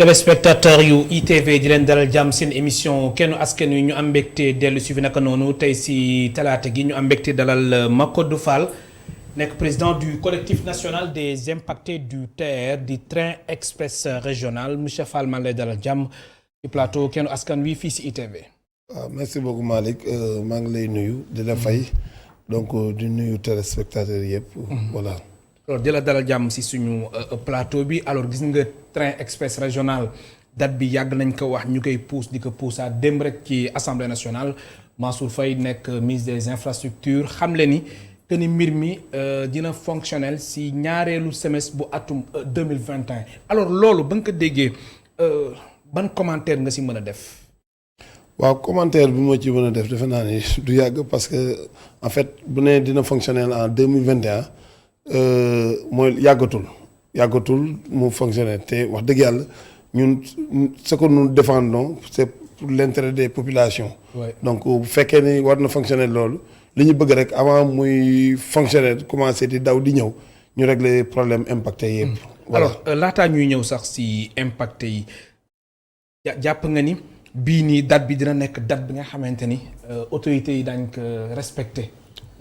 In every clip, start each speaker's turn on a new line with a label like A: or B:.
A: téléspectateur yu ITV di leen dalal jàmm seen émission kenn askan wi ñu am mbégte dellu si fi naka noonu tey si talaata gi ñu am mbégte dalal Macodou Fall nekk président du collectif national des impactés du TER di train express régional monsieur Fall man lay dalal jàmm ci plateau kenn askan wi fii si ITV.
B: waaw merci beaucoup Malick maa ngi lay nuyu di la fay donc di nuyu téléspectateurs yëpp. voilà.
A: alors di la dalal jàmm si suñu plateau bi alors gis nga train express régional date bi yàgg nañ ko wax ñu koy pousse di ko poussaat démb rek ci assemblée nationale Mansour Faye nekk ministre des infrastructures xam le ni que ni mbir mi dina fonctionnel si ñaareelu semestre bu atum 2021 alors loolu ba nga ko déggee ban commentaire nga si mën a def.
B: waaw commentaire bi moo ci mën a def defe naa ni du yàgg parce que en fait bu ne dina fonctionnel en 2021 mooy yàggatul mu fonctionner te wax dëgg yàlla ñun ce que nous défendons c'est pour l'intérêt des populations.
A: Ouais.
B: donc bu fekkee ni war na fonctionner loolu li ñu bëgg rek avant muy fonctionner commencer di daw di ñëw ñu régler problème impacté yëpp. voilà
A: alors laataa ñuy ñëw sax si impacté yi jàpp nga ni bii nii date bi dina nekk date bi nga xamante ni autorités yi daañ ko respecté.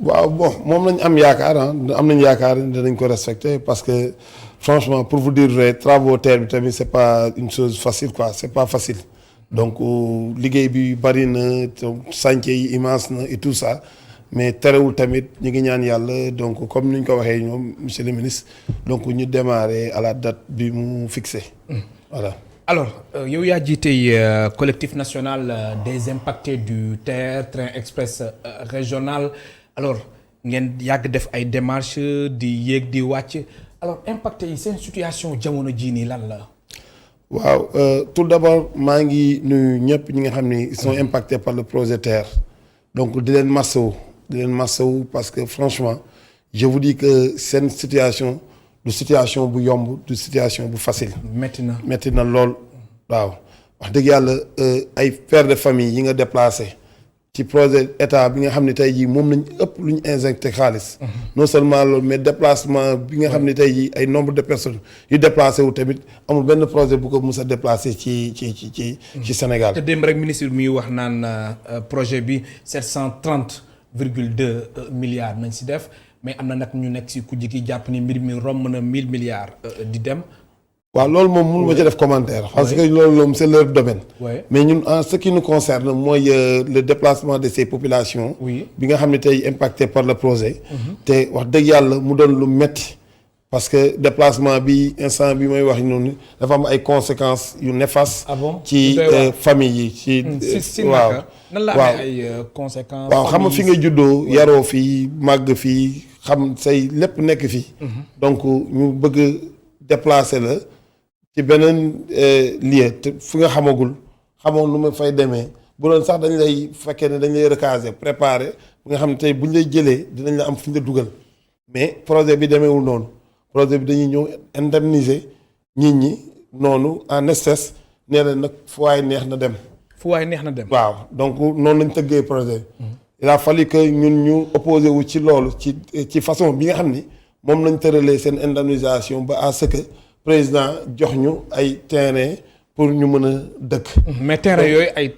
B: waaw bon moom lañ am yaakaar am nañ yaakaar dinañ ko respecter parce que franchement pour vous dire vrai travaux TER bi tamit c'est pas une chose facile quoi c'est pas facile donc liggéey bi bari na chantier yi immense na et tout ça mais terewul tamit ñu ngi ñaan yàlla donc comme ni ñu ko waxee ñoom monsieur le ministre donc ñu démarrer à la date bi mu fixé voilà.
A: alors yow yaa jiitey collectif national des impactés du TER train express régional alors ngeen yàgg def ay démarches di yéeg di wàcc alors impacté yi seen situation jamono jii nii lan la.
B: waaw tout d'abord maa ngi nuyu ñëpp ñi nga xam ni ils sont impactés par le projet TER donc di leen massawu parce que franchement je vous dis que seen situation du situation bu yomb du situation bu facile. metti na lool waaw wax dëgg yàlla ay pères de famille yi nga déplacé. ci projet état bi nga xam ne tey jii moom lañ ëpp lu ñu injecté xaalis. non seulement loolu mais déplacement bi nga xam ne tey jii ay nombre de personnes yu déplacé wu tamit amul benn projet bu ko mus a déplacé ci Sénégal.
A: te démb rek ministre bi muy wax naan projet bi 730,2 milliards nañ si def mais am na nag ñu nekk si ku jigi jàpp ni mbir mi romb na 1000 milliards di dem.
B: waaw loolu moom mënu ma ci def commentaire parce que loolu moom c'est leur domaine. mais ñun en ce qui nous concerne mooy le déplacement de ces populations. bi nga xam ne tey impacté par le projet. te wax dëgg yàlla mu doon lu metti parce que déplacement bi instant bi may wax noonu dafa am ay conséquences yu néfastes. ci famille yi ci. waaw
A: nan la amee ay conséquences.
B: waaw xam nga fi nga juddoo yaroo fii màgg fii xam say lépp nekk fii. donc ñu bëgg déplacer la. ci beneen lieu te fu nga xamoon nu ma fay demee bu doon sax dañ lay fekkee ne dañ lay recaser préparer bu nga xam ne tey bu ñu lay jëlee dinañ la am fu ñu la dugal mais projet bi demeewul noonu projet bi dañuy ñëw indemniser nit ñi noonu en espèce nee na nag fu waay neex na dem. waaw donc noonu lañ tëggee projet bi. il a fallu que ñun ñu opposé wu ci loolu ci façon bi nga xam ni moom lañ tëralee seen indemnisation ba à ce que. président jox ñu ay terrain pour ñu mën a dëkk.
A: mais terrain yooyu ay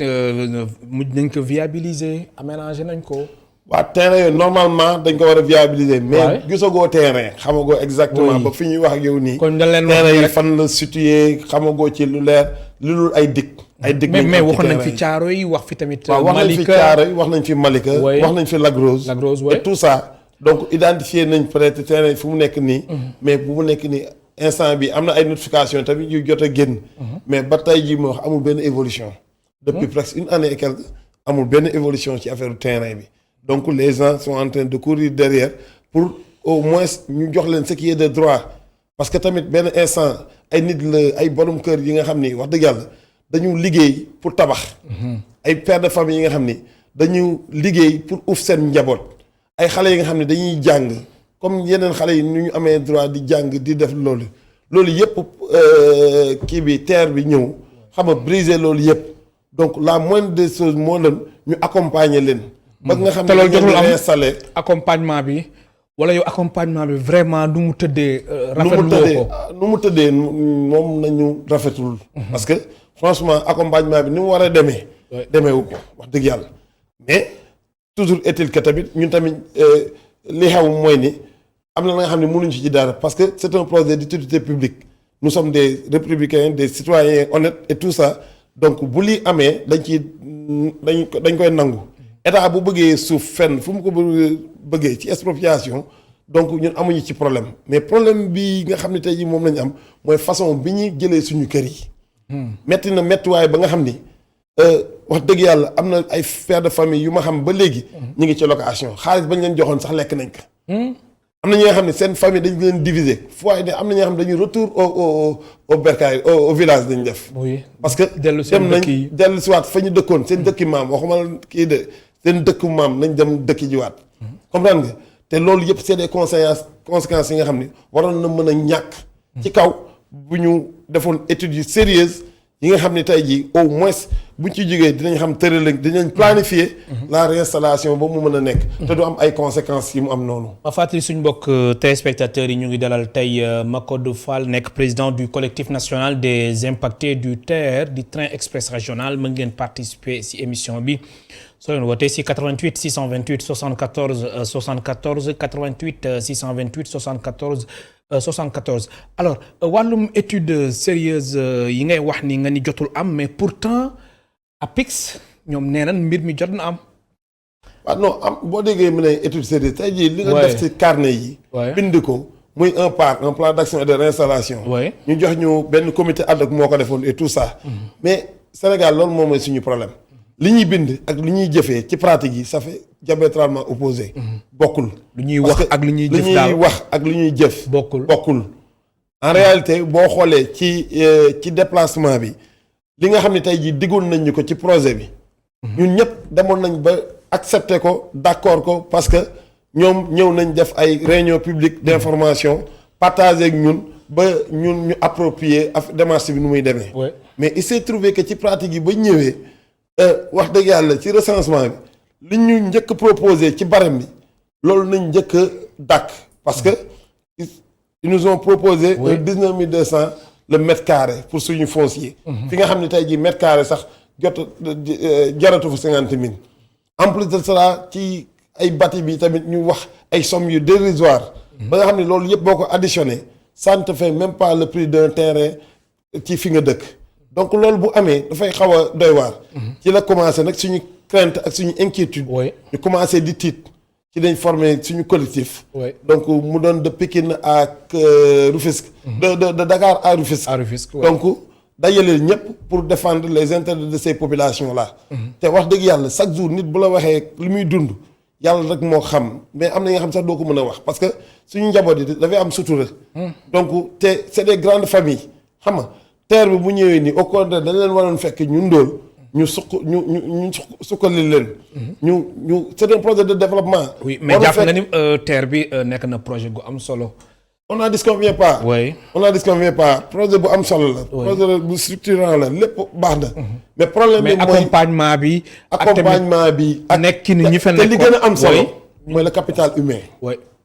A: mujj nañ ko viabiliser aménager nañ ko.
B: waaw terrain yooyu normalement dañ ko war a viabiliser. mais gisagoo terrain xamagoo exactement. ba fi ñuy wax ak yow nii.
A: kon dañ leen
B: terrain yi fan la situé xamagoo ci lu leer lu dul ay dig.
A: mais waxoon nañ fi caaro yi wax fi tamit.
B: Malika wax nañ fi caaro yi wax nañ fi Malika. wax nañ fi Lac Rose. et tout ça donc identifier nañ peut-être terrain yi fu mu nekk nii. mais bu mu nekk nii. instant bi am na ay notification tamit yu jot a génn. mais ba tey jii ma wax amul benn évolution. depuis presque une année et quelque amul benn évolution ci affaire terrain bi. donc les gens sont en train de courir derrière pour au moins ñu jox leen ce qui est de droit parce que tamit benn instant ay nit la ay borom kër yi nga xam ni wax dëgg yàlla dañu liggéey pour tabax. ay pères de famille yi nga xam ni dañu liggéey pour uuf seen njaboot ay xale yi nga xam ne dañuy jàng. comme yeneen xale yi nu ñu amee droit di jàng di def loolu yëpp kii bi TER bi ñëw xam nga briser loolu yëpp donc la moindre des choses moo doon ñu accompagner leen. ba nga xam ne
A: te loolu jotul am
B: installé
A: accompagnement bi. wala yow accompagnement bi vraiment nu mu tëddee. rafetlu ko
B: nu mu tëddee moom nañu rafetul. parce que franchement accompagnement bi ni mu war a demee. demeewu ko wax dëgg yàlla. mais toujours est-il que tamit ñun tamit li xew mooy ni am na la nga xam ne mënuñ ci dara parce que c'est un projet d'utilité publique nous sommes des républicains des citoyens honnêtes et tout ça donc bu lii amee dañ koy nangu. état bu bëggee suuf fenn fu mu ko bëggee ci expropriation donc ñun amuñu ci problème mais problème bi nga xam ne tey jii moom lañu am mooy façon bi ñuy jëlee suñu kër yi. metti na mettiwaay ba nga xam ni wax dëgg yàlla am na ay pères de famille yu ma xam ba léegi. ñu ngi ci location xaalis bañ leen joxoon sax lekk nañ ko. am na ñi nga xam ne seen famille dañ leen diviser fois ne am na ñi nga xam ne dañuy retour au bercail au village dañ def. parce que dem nañ dellu si waat fa ñu dëkkoon seen dëkki maam waxuma kii de seen dëkku maam nañ dem dëkki jiwaat. comprendre nga te loolu yëpp c'est des conséquences yi nga xam ne waroon na mën a ñàkk. ci kaw bu ñu defoon études yu sérieuses yi nga xam ne tey jii au moins buñ ci jógee dinañ xam tëral dinañ planifier la réinstallation ba mu mën a nekk. te du am ay conséquences yi mu am noonu.
A: ma fàttali suñ mbokk téléspectateurs yi ñu ngi dalal tey Macodou Fall nekk président du collectif national des impactés du TER du train express régional mën ngeen participer ci émission bi. soo leen wootee si 88 628 74 74 88 628 74 74 alors wàllum étude sérieuse yi ngay wax ni nga ni jotul am mais pourtant APIX ñoom nee nañ mbir mi jot na am.
B: waaw non am boo déggee mu ne étude sérieuse tey jii li nga def ci carnet yi. bind ko muy un plan d'action et de réinstallation. ñu jox ñu benn comité ad hoc moo ko defoon et tout ça. mais Sénégal loolu moom mooy suñu problème. li ñuy bind ak li ñuy jëfee ci pratique yi ça fait diamétralement opposé. bokkul.
A: lu ñuy wax ak lu ñuy jëf daal
B: li ñuy wax ak lu ñuy jëf.
A: bokkul.
B: en réalité boo xoolee ci déplacement bi li nga xam ne tey jii diggoon nañ ñu ko ci projet bi. ñun ñëpp demoon nañ ba accepter ko d'accord ko parce que ñoom ñëw nañ def ay réunion publique d'information partager ak ñun ba ñun ñu approprier démarche bi nu muy demee. mais il s'est trouvé que ci pratique yi ba ñëwee. wax dëgg yàlla ci recensement bi li ñu njëkk proposé ci barème bi loolu nañ njëkk a dàkk parce que ils nous ont proposé 19 200 le mètre carré pour suñu foncier. fi nga xam ne tey jii mètre carré sax jaratu fa 50 000. en plus de cela ci ay bâti bi tamit ñu wax ay sommes yu dérisoires. ba nga xam ne loolu yëpp boo ko additionné ça ne te fait même pas le prix d'un terrain ci fi nga dëkk. donc loolu bu amee dafay xaw a doy waar. ci la commencé nag suñu crainte ak suñu inquiétude. ñu commencé di tiit ci dañ former suñu collectif. donc mu doon de Pikine ak Rufisque. de Dakar à Rufisque. donc dajale ñëpp pour défendre les intérêts de ces populations là. te wax dëgg yàlla chaque jour nit bu la waxee li muy dund yàlla rek moo xam mais am na nga xam sax doo ko mën a wax parce que suñu njaboot yi dafay am sutura. donc te c'est des grandes familles xam nga. terre bi bu ñëwee nii au contraire dañ leen waroon fekk ñu ndóol ñu sukkali leen. ñu c'est un projet de développement.
A: oui mais jàpp nga ni terre bi nekk na projet gu am solo.
B: on n'en disconvient pas. on n'en disconvient pas projet bu am solo la. projet bu structurant la lépp baax na. mais problème bi mooy
A: accompagnement bi.
B: ak
A: nekkin ñi fa nekkoon
B: te li gën a am solo. mooy le capital humain.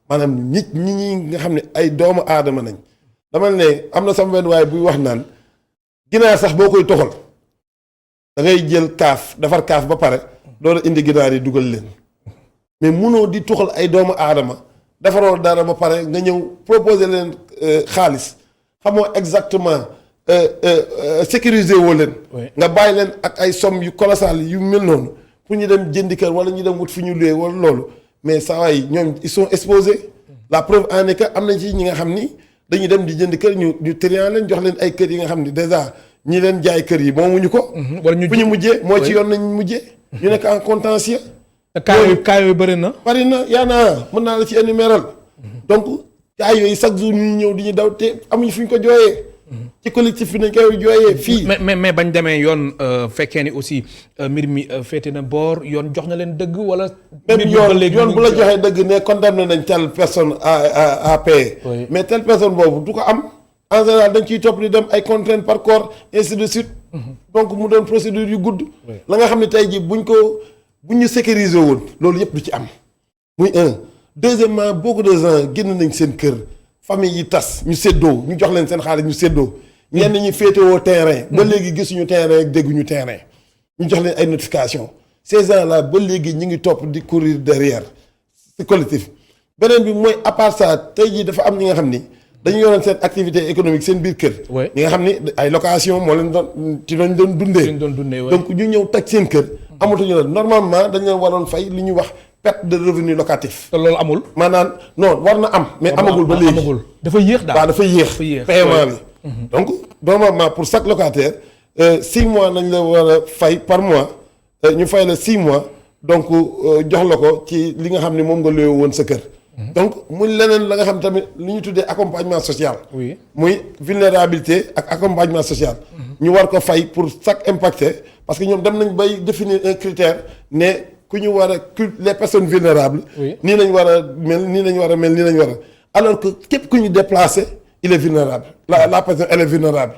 B: maanaam nit ñi nga xam ne ay doomu aadama nañ. dama ne am na sama benn waaye buy wax naan. ginaar sax boo koy toxal da ngay jël kaaf defar kaaf ba pare door a indi ginaar yi dugal leen mais munoo di toxal ay doomu aadama defaroo dara ba pare nga ñëw proposer leen xaalis xamoo exactement sécuriser woo leen. nga bàyyi leen ak ay somme yu colossales yu mel noonu pour ñu dem jëndi kër wala ñu dem wut fi ñu luwee wala loolu mais saa waay ñoom ils sont exposés. la preuve en est que am na ci ñi nga xam ni. dañuy dem di jënd kër ñu trian leen jox leen ay kër yi nga xam ne déjà ñi leen jaay kër yi moomuñu ko.
A: wala ñu
B: fu ñu mujjee moo ci yoon nañ mujjee. ñu nekk en contentieux.
A: cas yooyu bëri na.
B: bari na yaa naa mën naa la ci énuméral. donc cas yooyu chaque jour ñuy ñëw di ñu daw te amuñu fu ñu ko jooyee. ci collectif bi nañ koy jooyee fii.
A: mais bañ demee yoon fekkee ni aussi mbir mi féete na boor yoon jox na leen dëgg wala.
B: même yoon bu la joxee dëgg ne condamné nañ telle personne à payer. mais telle personne boobu du ko am. en général dañ ciy topp di dem ay contraintes par corps ainsi de suite. donc mu doon procédure yu gudd. la nga xam ne tey jii buñ ñu sécuriser woon loolu yëpp du ci am. muy un deuxièmement beaucoup de gens génn nañ seen kër famille yi tas ñu séddoo ñu jox leen seen xaalis ñu séddoo ñenn ñi féetewoo terrain ba léegi gisuñu terrain ak dégguñu terrain ñu jox leen ay notification ces gens là ba léegi ñu ngi topp di courir derrière ci collectif beneen bi mooy à part ça tey jii dafa am ñi nga xam ni dañu yoroon seen activité économique seen biir kër ñi nga xam ni ay location moo leen doon ci lañ doon dundee donc ñu ñëw teg seen kër amatuñu la normalement dañ leen waroon fay li ñuy wax perte de revenu locatif.
A: te loolu amul.
B: maanaam non war na am. mais amagul ba léegi
A: dafa yéex daal
B: waaw dafa yéex. paiement bi. donc normalement pour chaque locataire 6 mois nañ la war a fay par mois ñu fay la 6 mois donc jox la ko ci li nga xam ne moom nga luye woon sa kër. donc muy leneen la nga xam tamit li ñu tuddee accompagnement social.
A: oui
B: muy vulnérabilité ak accompagnement social. ñu war ko fay pour chaque impacté parce que ñoom dem nañ bay définir un critère ne. ku ñu war a les personnes vulnérables. nii lañ war a mel nii lañ war a mel nii lañ war a alors que képp ku ñu déplacé il est vulnérable la personne elle est vulnérable.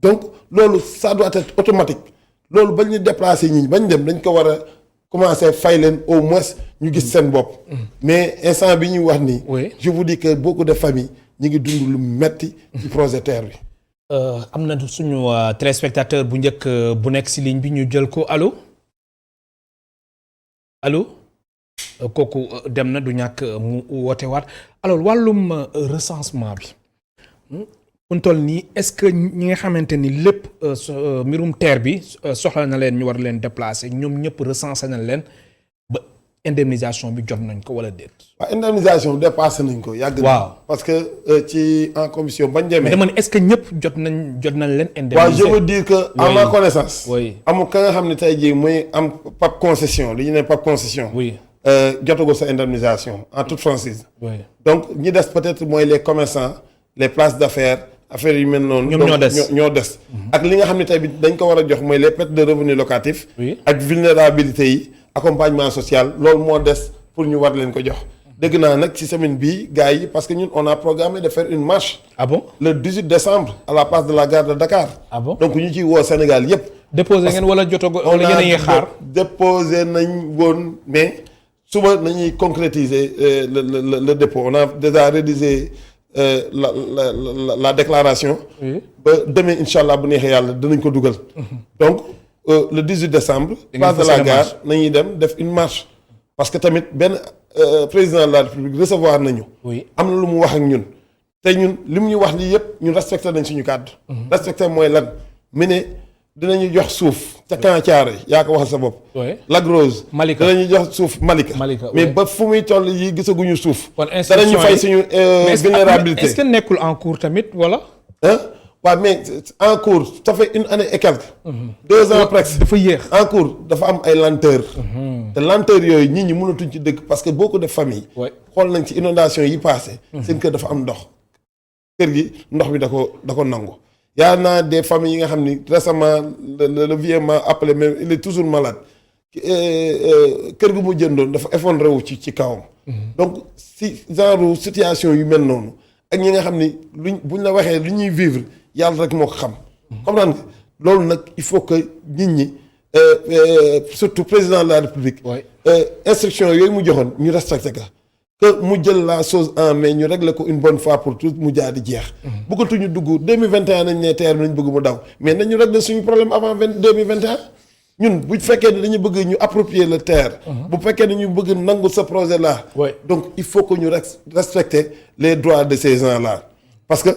B: donc loolu ça doit être automatique loolu bañ ñu déplacé ñi bañ dem dañ ko war a commencer fay leen au moins ñu gis seen bopp. mais instant bi ñuy wax nii. je vous dis que beaucoup de familles ñu ngi dund lu metti ci projet TER bi.
A: am na suñu téléspectateur bu njëkk bu nekk si ligne bi ñu jël ko allo. allo kooku dem na du ñàkk mu woote waat alors wàllum recensement bi fu toll nii est-ce que ñi nga xamante ni lépp mbirum TER bi soxla na leen ñu war leen déplacer ñoom ñëpp recensé nañ leen ba indemnisation bi jot nañ ko wala déet.
B: waaw indemnisation dépassé nañ ko yàgg na.
A: waaw
B: parce que ci en commission bañ demee.
A: dama ne est-ce que ñëpp jot nañ leen indemniser.
B: waaw je veux dire que à ma connaissance.
A: oui
B: amul ka nga xam ne tey jii muy am PAP concession li ñu ne PAP concession.
A: oui
B: jotagul sa indemnisation en toute franchise.
A: oui
B: donc ñi des peut-être mooy les commerçants les places d'affaires affaires yu mel noonu.
A: ñoom ñoo des
B: ñoo des. ak li nga xam ne tey bi dañ ko war a jox mooy les pertes de revenus locatifs. ak vulnérabilité yi. accompagnement social loolu moo des pour ñu war leen ko jox dégg naa nag ci semaine bii gars yi parce que ñun on a programmé de faire une marche.
A: ah bon
B: le 18 décembre à la place de la gare de Dakar.
A: ah bon
B: donc ñu ciy woo Sénégal yépp
A: déposé ngeen wala jotogo wala yéen a ngi xaar.
B: déposé nañ woon mais suba nañuy concrétiser le dépôt on a déjà rédigé la déclaration. ba demee incha allah bu neexee yàlla dinañ ko dugal. donc. le 18 décembre. place de la gare nañuy dem def une marche. parce que tamit benn président de la république recevoir nañu. am na lu mu wax ak ñun. te ñun li mu ñu wax lii yëpp ñun respecté nañ suñu kàddu. respecté mooy lan mu ne dinañu jox suuf ca Camp Thiaroye yaa ko waxal sa bopp. Lac Rose.
A: Malika
B: dinañu jox suuf Malika. mais ba fu muy toll yi gisaguñu suuf. kon danañu fay suñu vulnérabilité.
A: est-ce que nekkul en cours tamit wala.
B: waaw mais en cours ça fait une année et quelques. 2 ans presque
A: dafa yéex.
B: en cours dafa am ay lenteur. te lenteur yooyu nit ñi mënatuñ ci dëkk parce que beaucoup de familles. xool nañ ci inondation yi passé seen kër dafa am ndox. kër gi ndox bi da ko nangu. yaa naa des familles yi nga xam ni récemment le vieux m'a appelé mais il est toujours malade. kër gu mu jëndoon dafa effondré wu ci kawam. donc si genre situation yu mel noonu ak ñi nga xam ni buñ la waxee lu ñuy vivre. yàlla rek moo ko xam. comprendre nga loolu nag il faut que nit ñi surtout président de la république. instruction yooyu mu joxoon ñu respecté ka que mu jël la chose en main ñu régler ko une bonne fois pour toutes mu jaar di jeex. bëggatuñu dugg 2021 nañ ne TER nañ bëgg mu daw mais nañu régler suñu problème avant 2021 ñun bu fekkee ne dañu bëgg ñu approprier le TER. bu fekkee ne ñu bëgg nangu ce projet là. donc il faut que ñu respecter les droits de ces gens là parce que.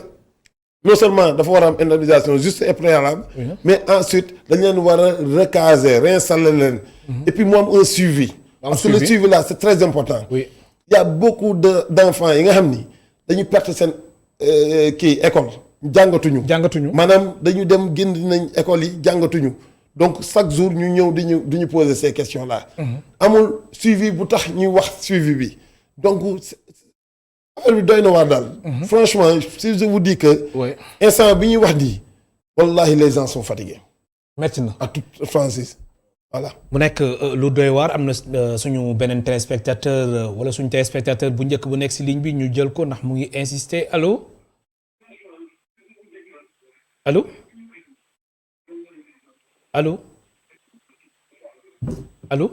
B: non seulement dafa war a am indemnisation juste et préalable. mais ensuite dañ leen war a recaser réinstaller leen. et puis mu am un suivi. parce que le suivi là c'est très important. il y a beaucoup d'enfants yi nga xam ni dañu perte seen école jàngatuñu. maanaam dañu dem génn nañ école yi jàngatuñu. donc chaque jour ñu ñëw di ñu poser ces questions là. amul suivi bu tax ñuy wax suivi bi donc. affaire bi doy na waar daal. franchement si je vous dis que. instant bi ñuy wax nii. wallahi les gens sont fatigués.
A: métti na
B: à toute franchise voilà.
A: mu nekk lu doy waar am na suñu beneen téléspectateur wala suñu téléspectateur bu njëkk bu nekk si ligne bi ñu jël ko ndax mu ngi insister allo allo allo allo.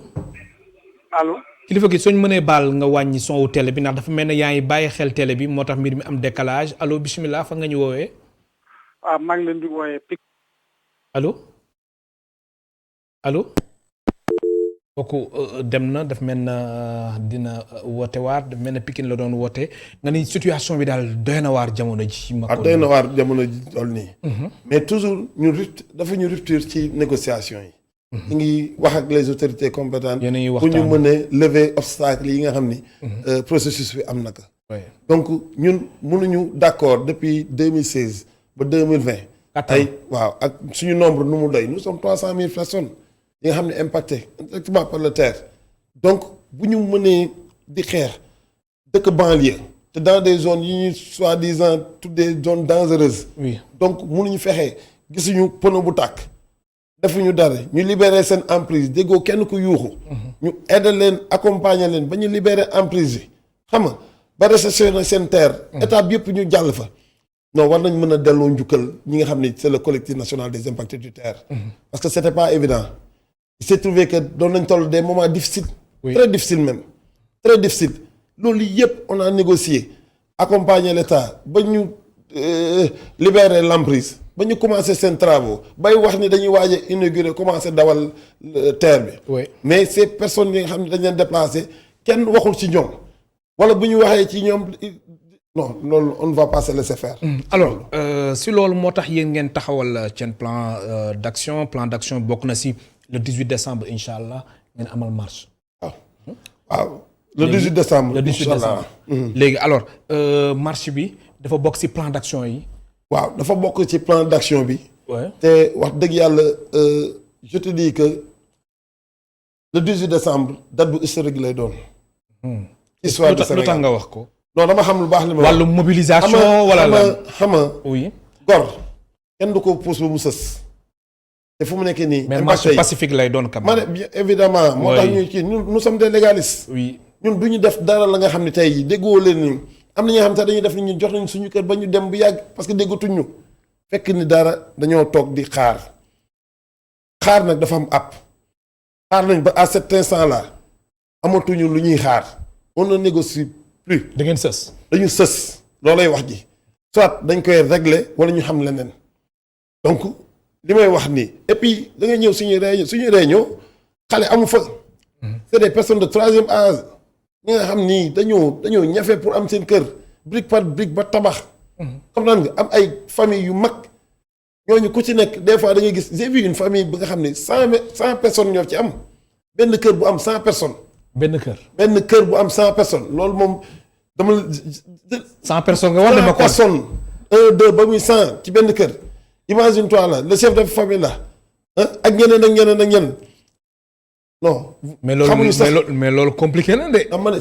C: allo.
A: kilifa gi soñ mënee baal nga wàññi son wu télé bi ndax dafa mel ne yaa ngi bàyyi xel télé bi moo tax mbir mi am décalage allo bisimilah fa nga ñu woowee.
C: waaw maa ngi leen di woowee
A: allo allo. kooku dem na daf mel na dina woote waar daf mel na Pikine la doon woote nga ni situation bi daal doy na waar jamono ji.
B: ma doy na waar jamono ji toll nii. mais toujours ñu rupture ci négociation yi. ñu ngi wax ak les autorités compétentes. pour ñu mën a lever obstacle yi nga xam ni. processus bi am na ko. donc ñun mënuñu d'accord depuis 2016 ba 2020. ay waaw ak suñu nombre nu mu doy nous sommes 300 000 personnes. yi nga xam ne impacté directement par la terre donc bu ñu mënee di xeex dëkk banlieue te dans des zones yi ñuy soi-disant toutes des zones dangereuses.
A: oui
B: donc mënuñu fexe gisuñu pono bu tàkk defuñu dara ñu libérer seen emprise déggoo kenn ku yuuxu. ñu aider leen accompagner leen ba ñu libérer emprise yi xam nga ba réceptionner seen terre. étape yëpp ñu jàll fa. non war nañ mën a delloo njukkal ñi nga xam ne c'est le collectif national des impactés du terre. parce que c'était pas évident. il s'est trouvé que doon nañ toll des moments difficiles. très difficiles même très difficiles loolu yëpp on a négocié accompagner l'État ba ñu libérer l'emprise ba ñu commencer seen travaux bay wax ni dañuy waaj a inaugurer commencer dawal terre bi. mais ces personnes yi nga xam ne dañ leen déplacer kenn waxul ci ñoom wala bu ñu waxee ci ñoom non loolu on ne va pas se laisser faire.
A: alors si loolu moo tax yéen ngeen taxawal seen plan d'action bokk na si. le 18 décembre incha allah ngeen amal marche.
B: waaw le 18 décembre.
A: le 18 décembre léegi alors marche bi dafa bokk ci plan d'action yi.
B: waaw dafa bokk ci plan d'action bi. te wax dëgg yàlla je te dis que le 18 décembre date bu historique lay doon. histoire du Sénégal
A: lu tax nga wax ko.
B: non dama xam lu baax li ma wax.
A: wàllu mobilisation wala la
B: xam nga
A: oui.
B: gor kenn du ko pousse ba mu sës. te fu mu nekk nii.
A: mais marche pacifique lay doon quand même.
B: bien évidemment. moo tax ñu ci nous sommes des légalistes.
A: oui
B: ñun du ñu def dara la nga xam ne tey jii déggoo leen ni am na ñoo xam ne sax dañuy def ni ñu jox nañ suñu kër ba ñu dem bu yàgg parce que déggatuñ ñu. fekk ni dara dañoo toog di xaar. xaar nag dafa am app. xaar nañ ba à cet instant là amatuñu lu ñuy xaar. on ne négocie plus.
A: da ngeen sës.
B: dañu sës loolay wax ji. soit dañ koy régler wala ñu xam leneen donc. li may wax nii et puis da ngay ñëw suñuy réunion xale amu fa. c'est des personnes de troisième âge ñi nga xam nii dañoo ñafe pour am seen kër brique par brique ba tabax. xam naa nga am ay famille yu mag ñooñu ku ci nekk des fois da ngay gis j'ai vu une famille bi nga xam ne 100 personnes ñoo ci am benn kër bu am 100 personnes.
A: benn
B: kër bu am 100 personnes loolu moom dama.
A: 100 personnes nga wax dama ko
B: 100 personnes 1 2 ba muy 100 ci benn kër. imagine toi là le chef de famille là ak ñeneen non.
A: mais loolu compliqué na de.
B: xam nga ne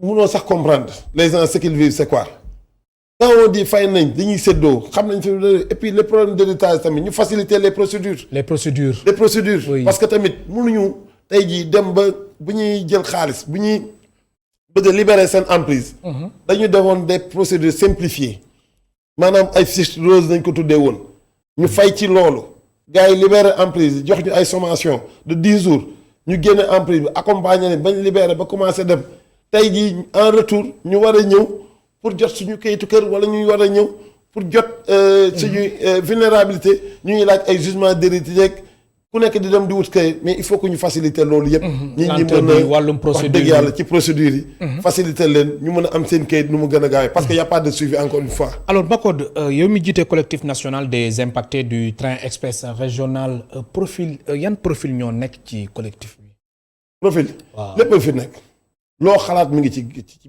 B: mënoo sax comprendre les gens ce qu'ils vivent c'est quoi. quand on dit fay nañ dañuy séddoo xam nañ fi et puis les problèmes d'héritage tamit ñu faciliter les procédures.
A: oui.
B: parce que tamit mënuñu tey jii dem ba bu ñuy jël xaalis bu ñuy bëgg a libérer seen emprise. dañu defoon des procédures simplifiées maanaam ay fiches roses nañ ko tuddee woon. ñu fay ci loolu gars yi libérer emprise jox ñu ay sommation de 10 jours ñu génne emprise bi accompagner leen bañ libérer ba commencer dem tey jii en retour ñu war a ñëw pour jot suñu kayitu kër wala ñu war a ñëw pour jot suñuy vulnérabilité ñu ngi laaj ay jugement d'héritage ku nekk di dem di wut kayit mais il faut que ñu faciliter loolu yëpp. ñi mën a
A: wàllum
B: wax dëgg yàlla ci procédure yi. faciliter leen ñu mën a am seen kayit nu mu gën a gaawee parce que y a pas de suivi encore une fois.
A: alors Macodou yow mi jiite collectif national des impactés du train express régional profil yan profil ñoo nekk ci collectif bi.
B: profil lépp fi nekk. loo xalaat mi ngi ci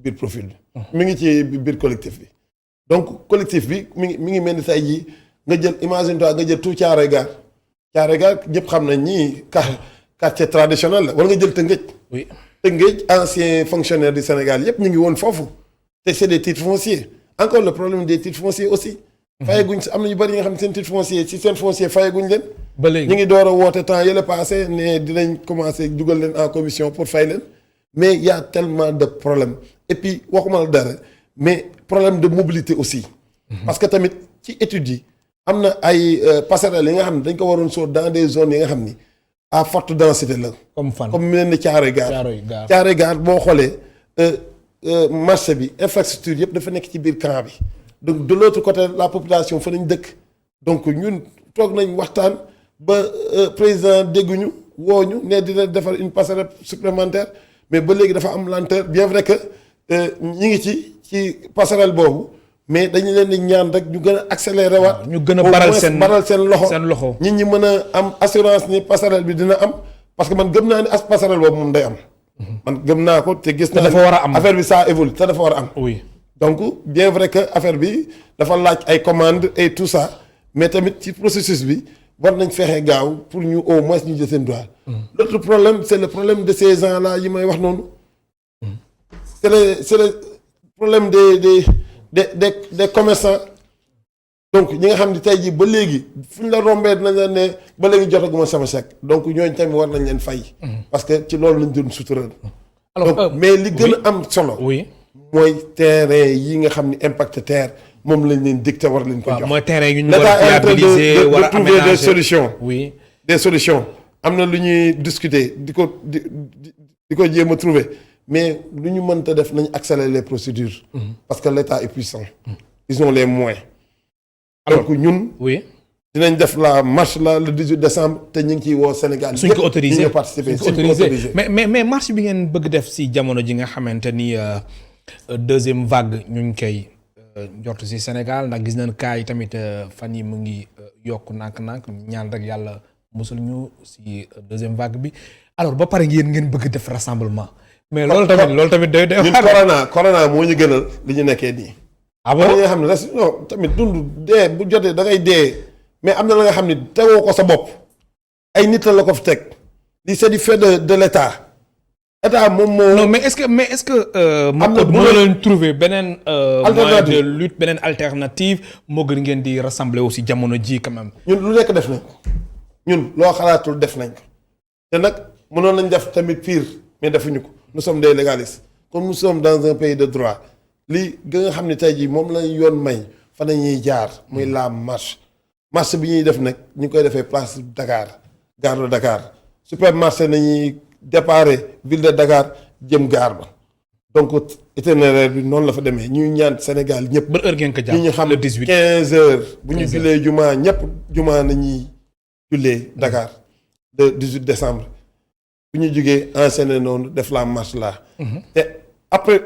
B: biir profil bi. mi ngi ci biir collectif bi. donc collectif bi mi ngi mel ni tey jii nga jël imagine toi nga jël tout Thiaroye Gare. Thiaroye Gare ñëpp xam nañ ni quartier traditionnel la wala nga jël Tëngéej.
A: oui
B: Tëngéej anciens fonctionnaires du Sénégal yëpp ñu ngi woon foofu. te c'est des titres fonciers encore le problème des titres fonciers aussi. fayaguñ si am na ñu bëri nga xam ne seen titre foncier si seen foncier fayaguñ leen.
A: ba léegi
B: ñu ngi door a woote temps yële passé ne dinañ commencer dugal leen en commission pour fay leen. mais il y a tellement de problèmes et puis waxuma la dara mais problème de mobilité aussi. parce que tamit ci études yi am na ay passerelles yi nga xam ne dañ ko waroon sóor dans des zones yi nga xam ni à forte densité la.
A: comme fan
B: comme mu ne Thiaroye Gare. Thiaroye Gare boo xoolee marché bi infrastructure yëpp dafa nekk ci biir camp bi donc de l'autre côté la population fa nañ dëkk donc ñun toog nañ waxtaan ba président dégguñu wooñu ne dina defar une passerelle supplémentaire mais ba léegi dafa am lenteur bien vrai que ñi ngi ci passerelle boobu mais dañu leen di ñaan rek ñu gën a accélérer waat.
A: ñu gën a baral seen
B: loxo nit ñi mën a am assurance ni passerelle bi dina am parce que man gëm naa ni passerelle boobu moom day am. man gëm naa ko te gis naa
A: dafa war a am
B: affaire bi ça évolue te dafa war a am.
A: oui
B: donc bien vrai que affaire bi dafa laaj ay commandes et tout ça mais tamit ci processus bi war nañ fexe gaaw pour ñu au moins ñu jël seen droit. l'autre problème c'est le problème de ces gens là yi may wax noonu. c'est le problème des commerçants. donc ñi nga xam ne tey jii ba léegi fu ñu la rombee dinañ la ne ba léegi jotaguma sama chèque donc ñooñu tamit war nañ leen fay. parce que ci loolu lañ doon sutural. alors donc mais li gën a am solo.
A: oui
B: mooy terrain yi nga xam ne impact terre moom lañ leen dicté war leen ko jox.
A: mooy terrain yu ñu war a fiabiliser war a
B: trouver des solutions.
A: oui
B: des solutions am na lu ñuy discuter di ko jéem a trouver mais lu ñu mënta def nañ accélérer les procédures. parce que l'État est puissant. ils ont les moyens. donc ñun.
A: oui
B: dinañ def la marche là le 18 décembre te ñu ngi ciy woo Sénégal.
A: suñ ko autorisé
B: participer
A: suñ ko autorisé mais marche bi ngeen bëgg def si jamono ji nga xamante ni deuxième vague ñu ngi koy njort si Sénégal ndax gis nañ cas yi tamit fan yi mu ngi yokk nànk-nànk ñaan rek yàlla musul ñu si deuxième vague bi alors ba pare ngeen bëgg def rassemblement. mais loolu tamit day
B: ñun corona moo ñu gënal li ñu nekkee nii.
A: ah bon
B: nga xam ne non tamit dund dee bu jotee da ngay dee mais am na la nga xam ne tegoo ko sa bopp ay nit la ko fi teg li c'est du fait de l'État moom moo.
A: non mais est-ce que. am na mën leen trouver beneen. moyen de lutte beneen alternative moo gën ngeen di rassembler aussi jamono ji quand même.
B: ñun lu nekk def nañ ko ñun loo xalaatul def nañ ko te nag mënoon nañ def tamit pire mais defuñu ko nous sommes des légalistes comme nous sommes dans un pays de droit. lii ga nga xam ne tey jii moom la yoon may fa nañuy jaar muy la marche bi ñuy def nag ñu ngi koy defee place Dakar gare de Dakar supermarché nañuy déparé ville de Dakar jëm gare ba donc itinéraire bi noonu la fa demee ñuy ñaan Sénégal ñëpp.
A: ba heure ngeen ko jàpp
B: ñu xam
A: le 18
B: 15 heures. bu ñu jullee jumaa ñëpp jumaa nañuy jullee Dakar le 18 décembre bu ñu jógee enchaîné noonu def la marche là. te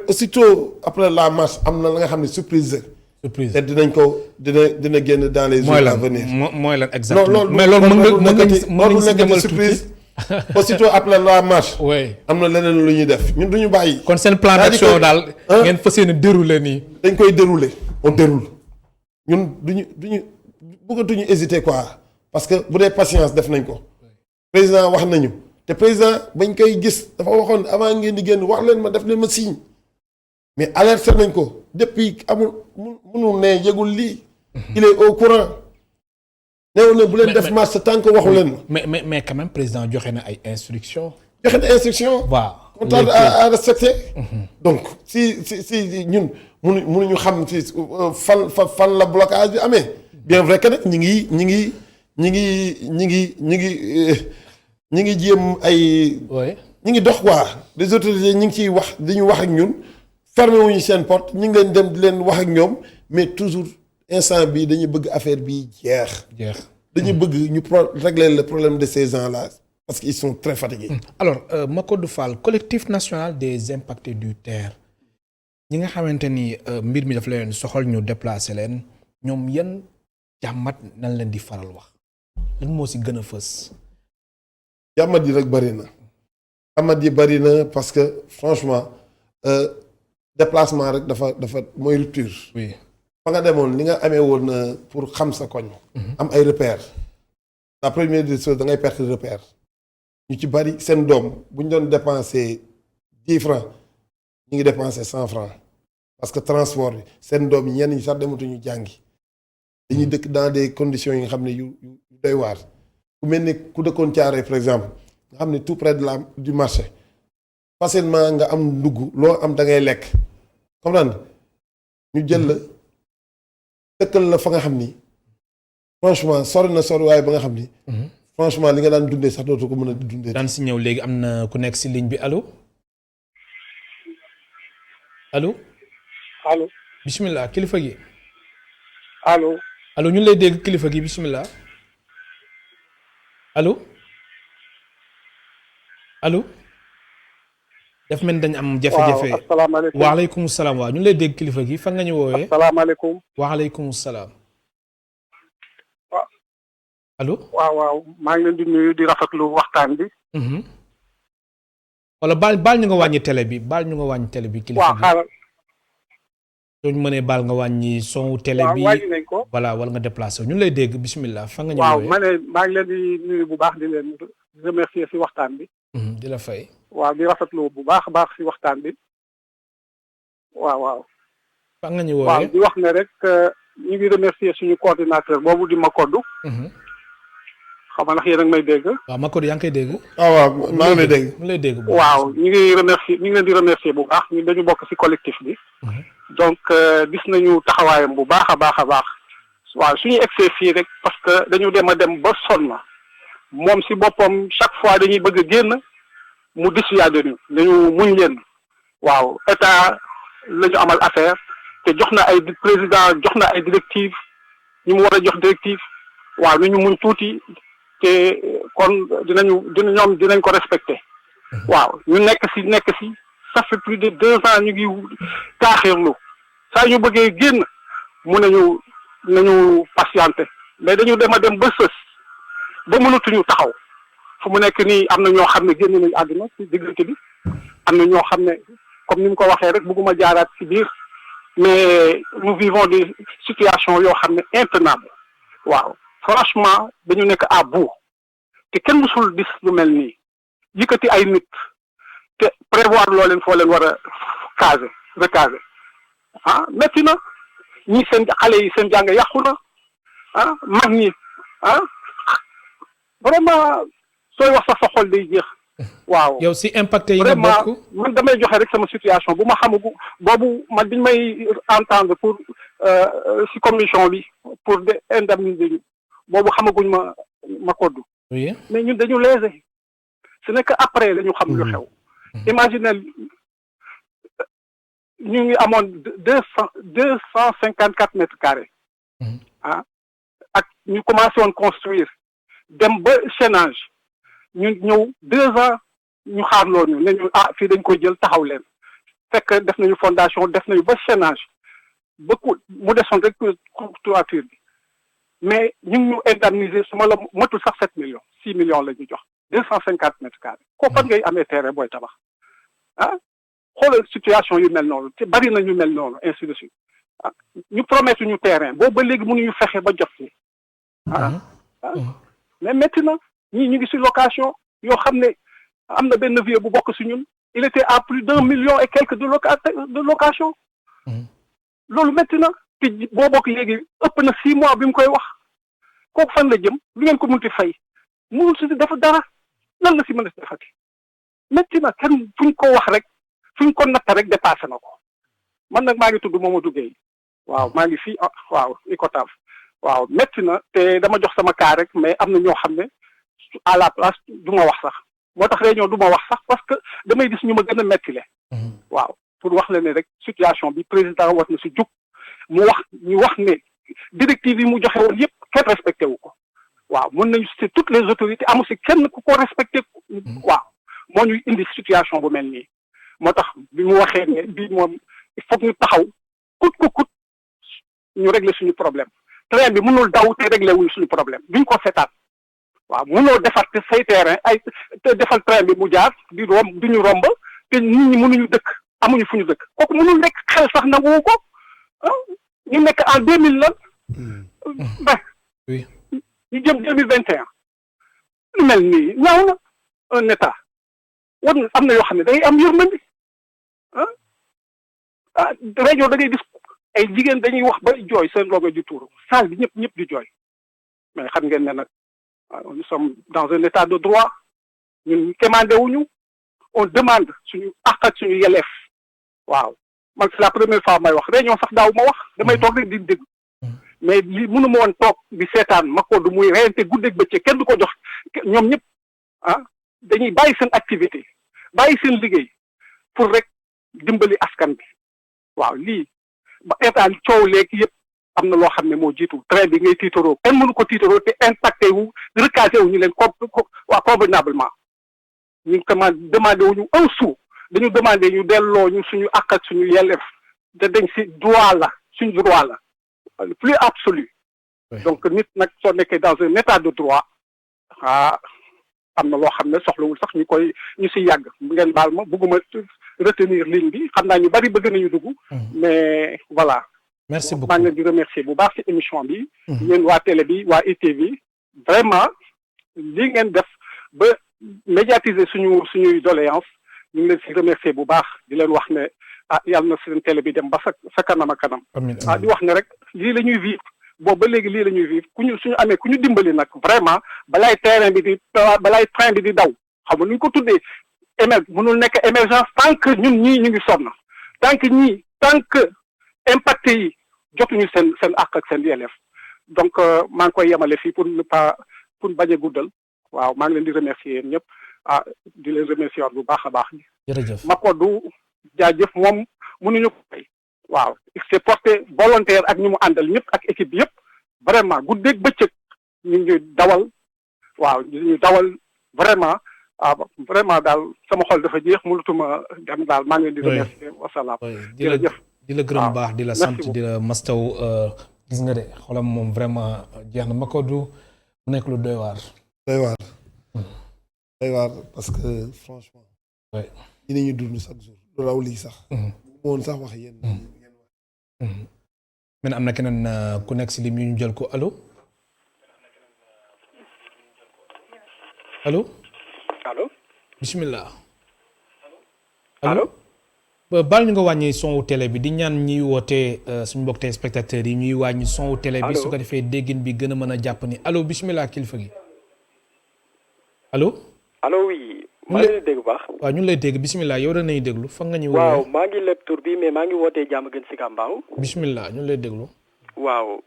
B: aussitôt après la marche am na la nga xam ne surprise te dinañ ko dina génn dans les jours à venir.
A: mooy lan exactement.
B: mais loolu mën nga nekk surprise aussitôt après la marche.
A: oui
B: am na leneen lu ñuy def ñun duñu bàyyi.
A: kon seen plan d'action daal. ngeen fas yéene dérouler nii.
B: dañ koy dérouler on déroule ñun duñu bëggatuñu hésiter quoi parce que bu dee patience def nañ ko président wax nañu. te président bañ koy gis dafa waxoon avant ngeen di génn wax leen ma def leen ma signe mais alerté nañ ko depuis amul mënul ne yëgul lii. il est au courant. néew na bu leen def marche tant que waxu leen ma.
A: mais quand même président joxe na ay instructions.
B: joxe na instructions.
A: waaw
B: contrat à respecter. donc si ñun mënuñu xam si fan la blocage bi amee. bien vrai que nag ñi ngi jéem ay. ñi ngi dox quoi les autorités ñi ngi ciy wax di ñu wax ak ñun fermé wuñu seen porte ñu ngi leen dem di leen wax ak ñoom mais toujours instant bi dañuy bëgg affaire bi jeex. dañuy bëgg ñu régler le problème de ces gens là parce qu'ils sont très fatigués.
A: alors Macodou Fall collectif national des impactés du terre ñi nga xamante ni mbir mi daf leen soxal ñu déplacer leen ñoom yan jàmmat nan leen di faral wax lan moo si gën a fës.
B: jàmmat yi rek bëri na jàmmat yi bëri na parce que franchement déplacement rek dafa mooy rupture.
A: oui
B: fa nga demoon li nga amee woon pour xam sa koñ. am ay repères. la première des choses da ngay perte repère. ñu ci bëri seen doom bu ñu doon dépenser 10 francs ñu ngi dépenser 100 francs parce que transport bi seen doom yi ñenn ñi sax dematuñu jàngi. dañuy dëkk dans des conditions yi nga xam ne yu doy waar. ku mel ni ku dëkkoon Thiaroye par exemple nga xam ne tout près du marché facilement nga am ndugg loo am da ngay lekk comprendre ñu jël la dëkkal la fa nga xam ni franchement sori na sori waaye ba nga xam ni franchement li nga daan dundee sax dootu ko mën a dundee.
A: daan si ñëw léegi am na ku nekk si ligne bi allo allo.
C: allo.
A: bisimilah kilifa gi.
C: allo.
A: allo ñu lay dégg kilifa gi bisimilah allo allo. daf mel ni dañ am jafe-jafe.
C: waaw asalaamaaleykum.
A: waaleykum salaam waaw ñu lay dégg kilifa gi fan nga ñu woowee.
C: asalaamaaleykum.
A: waaleykum salaam.
C: waaw.
A: allo.
C: waaw maa ngi leen di nuyu di rafetlu waxtaan bi.
A: wala baal ñu nga wàññi télé bi kilifa
C: waaw
A: gi.
C: xaaral.
A: soo ñu mënee baal nga wàññi son télé bi
C: waaw wàññi nañ ko.
A: voilà wala nga déplacé ñu lay dégg bisimilah fan nga ñu
C: waaw
A: woowee.
C: ma ne maa ngi leen di nuyu bu baax di leen remercier si waxtaan bi.
A: di la fay.
C: waaw di rafetlu bu baax a baax si waxtaan bi. waaw.
A: fan nga ñu
C: waaw
A: woowee.
C: di wax ne rek ñu ngi remercier suñu coordinateur boobu di Makoddu. xam nga ndax yéen a ngi may dégg.
A: waaw Makoddu yaa ngi koy dégg.
B: waaw maa ngi lay dégg.
A: mu lay dégg.
C: waaw ñu ngi leen di remercier bu baax ñu dañu bokk ci collectif bi. donc gis nañu taxawaayam bu baax a baax a baax. waaw suñu egsee fii rek parce que dañu dem a dem ba sonn moom ci boppam chaque fois dañuy bëgg a génn mu dissuader ñu dañu muñ leen. waaw état la ñu amal affaire te jox na ay président jox na ay directives ñu mu war a jox directive waaw nu ñu muñ tuuti. te kon dinañ ko respecté. waaw ñu nekk ci ça fait plus de 2 ans ñu ngi taaxirlu saa ñu bëggee génn mu nañu patienté mais dañu dem a dem ba sës ba mënatuñu taxaw fu mu nekk nii am na ñoo xam ne génn nañu àdduna ci diggante bi am na ñoo xam ne comme ni mu ko waxee rek bëgguma jaaraat ci biir mais nous vivons des situations yoo xam ne intenables waaw. franchement dañu nekk à bout te kenn musul gis lu mel nii yëkkati ay nit te prévoir loo leen foo leen war a recaser métti na ñi seen xale yi seen jàng yàqu na mag ñi vraiment sooy wax sax sa xol day jeex. waaw
A: yow si impacté yi nga bokk
C: vraiment man damay joxe rek sama situation bu ma xamagu boobu man biñ may entendre pour si commission bi pour de indemniser ñu. boobu xamaguñ ma koddu.
A: oui
C: mais ñun dañu lésé ce n'est que après la ñu xam lu xew. imaginez ñu ngi amoon 254 mètres carrés. ak ñu commencé woon construire dem ba chaînage ñu ñëw 2 ans ñu xaarloo ñu ne ñu fii dañ koy jël taxaw leen fekk def nañu fondation def nañu ba chaînage ba mu desoon rek toiture bi. mais ñu ngi ñu indemniser su ma la matul sax 7 millions 6 millions la ñu jox 250 mètres carrés koo fan ngay amee terrain booy tabax xoolal situation yu mel noonu te bari na ñu mel noonu ainsi de suite ñu promettre ñu terrain boobu ba léegi mënuñu fexe ba jot ci mais métti na ñii ñu ngi ci location yoo xam ne am na benn vieux bu bokk ci ñun il était à plus d'1 million et quelques de location loolu métti na te boo bokk léegi ëpp na 6 mois bi mu koy wax kooku fan la jëm lu ngeen ko munti fay mënul si dafa dara lan la si mën a defati métti na kenn fu ñu ko wax rek fu ñu ko natt rek dépassé na ko man nag maa ngi tudd Mamadou Gueye waaw maa ngi fii waaw Icotaf waaw métti na te dama jox sama cas rek mais am na ñoo xam ne à la place du ma wax sax moo tax réunion du ma wax sax parce que damay gis ñu ma gën a méttile waaw pour wax la ne rek situation bi président war na si jug mu wax ñu wax ne directive yi mu joxe woon yëpp kenn respecté wu ko waaw mën nañu si toutes les autorités amu si kenn ku ko respecté waaw moo ñuy indi situation bu mel nii moo tax bi mu waxee ne bii moom il faut ñu taxaw kut ñu régler suñu problème train bi mënul daw te régler wuñu suñu problème duñ ko seetaat waaw mënoo defar te say terrain ay te defal train bi mu jaar di romb duñu romb te nit ñi mënuñu dëkk amuñu fu ñu dëkk kooku mënul nekk xel sax nanguwu ko ñu nekk en 2000 lan ñu jëm 2021 lu mel nii ñaaw na un état war na am na yoo xam ne da ngay am yërmandi rajo da ngay gis ay jigéen dañuy wax ba jooy seen logo di tuuru salle bi ñëpp di jooy mais xam ngeen ne nag nous sommes dans un état de droit ñun commandé wuñu on demande suñu àq ak suñu yelleef waaw man c'est la première fois may wax réunion sax daaw ma wax damay toog rek di dégg mais li mënu ma woon toog di seetaan ma ko du muy reyante guddeeg bëccëg kenn du ko jox ñoom ñëpp dañuy bàyyi seen activité bàyyi seen liggéey pour rek dimbali askan bi waaw lii ba état coow léegi yëpp am na loo xam ne moo jiitu train bi ngay tiitaroo kenn mënu ko tiitaroo te impacté wu recasé wu ñu leen convenablement ñu demandé wuñu un sou dañu demandé ñu delloo ñu suñu àq ak suñu yelleef te dañ si droit la suñu droit la le plus absolu donc nit nag soo nekkee dans un état de droit am na loo xam ne soxlawul sax ñu si yàgg ngeen baal ma bëgguma retenir ligne bi xam naa ñu bari bëgg nañu dugg mais voilà
A: merci beaucoup
C: maa ngi leen di remercier bu baax ci émission bi yéen waa télé bi waa ITV vraiment li ngeen def ba médiatiser suñuy doléance ñu ngi leen si remercier bu baax di leen wax ne yàlla na seen télé bi dem ba sa kanam a kanam di wax ne rek lii la ñuy vivre boobu ba léegi lii la ñuy vivre suñu amee ku ñu dimbali nag vraiment balay train bi di daw xam nga nu ñu ko tuddee mënul nekk émergence tant que ñun ñii ñu ngi sonn tant que impacté yi jotuñu seen àq ak seen yelleef donc maa ngi koy yemale fii pour bañ a guddal waaw maa ngi leen di remercier yéen ñëpp di leen remercier waat bu baax a baax
A: jërëjëf
C: Macodou jaajëf moom mënuñu ko fay waaw il s'est porté volontaire ak ñu mu àndal ñëpp ak équipe bi yëpp vraiment guddeeg bëccëg ñu ngi dawal waaw ñu dawal vraiment vraiment daal sama xol dafa jeex mënutuma dem daal maa ngi leen di remercier wasalaam jërëjëf
A: di la gërëm baax di la sant di la mastaw gis nga de xolam moom vraiment jeex na Macodou mu nekk lu doy waar
B: parce que franchement dina ñu dund chaque jour lu raw lii sax moon sax wax yéen
A: men am na keneen ku nekk si lim ñu jël ko allo bismillah allo baal ñu nga wàññi son wu télé bi di ñaan ñuy woote suñu mbokk téléspectateurs yi ñuy wàññi son wu télé bi su ko defee déggin bi gën a mën a jàpp ni allo bismillah kilifa gi allo
D: oui maa ngi lay dégg bu baax.
A: waaw ñu ngi lay dégg bismillah yow da nañu déglu fa nga ñu
D: waaw maa ngi leb tur bi mais maa ngi wootee jàmm gën si Kambaaw.
A: bismillah ñu ngi lay déglu.
D: waaw